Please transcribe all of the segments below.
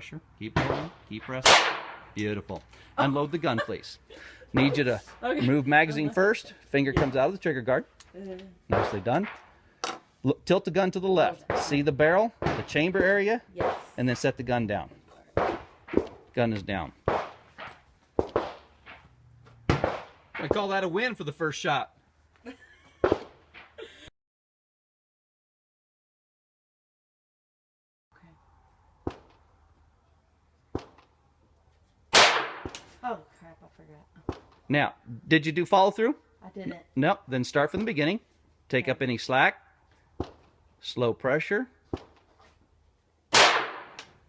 pressure. Keep pulling. Keep pressing. Beautiful. Unload the gun, please. Need you to remove magazine first. Finger comes out of the trigger guard. Nicely done. Look, tilt the gun to the left. See the barrel, the chamber area? Yes. And then set the gun down. Gun is down. I call that a win for the first shot. Oh crap, I forgot. Now, did you do follow through? I didn't. No, then start from the beginning. Take up any slack. Slow pressure.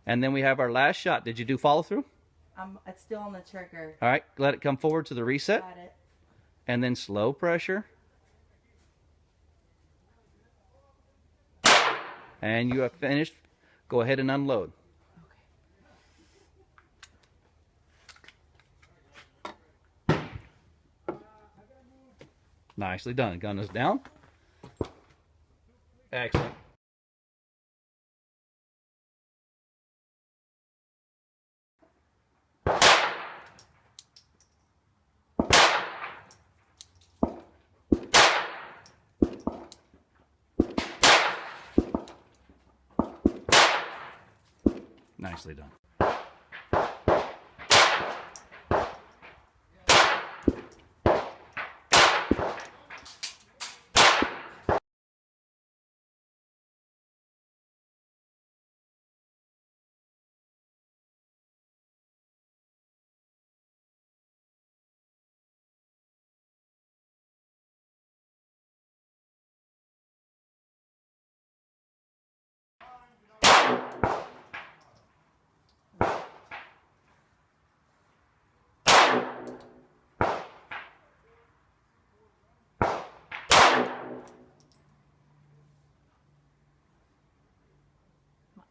And then we have our last shot. Did you do follow through? It's still on the trigger. All right, let it come forward to the reset. Got it. And then slow pressure. And you have finished. Go ahead and unload. Nicely done. Gun is down. Excellent. Nicely done.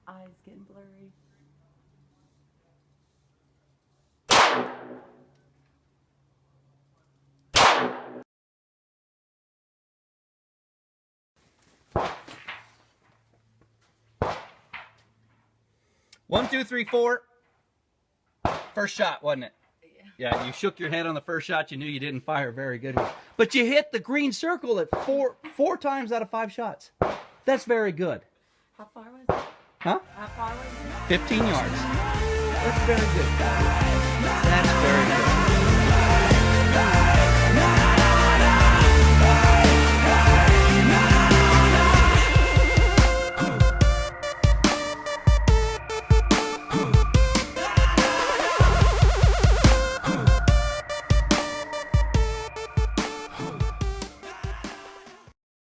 Eyes getting blurry. One, two, three, four. First shot, wasn't it? Yeah, you shook your head on the first shot. You knew you didn't fire a very good one. But you hit the green circle at four times out of 5 shots. That's very good. How far was it? Huh? How far was it? 15 yards. That's very good. That's very good.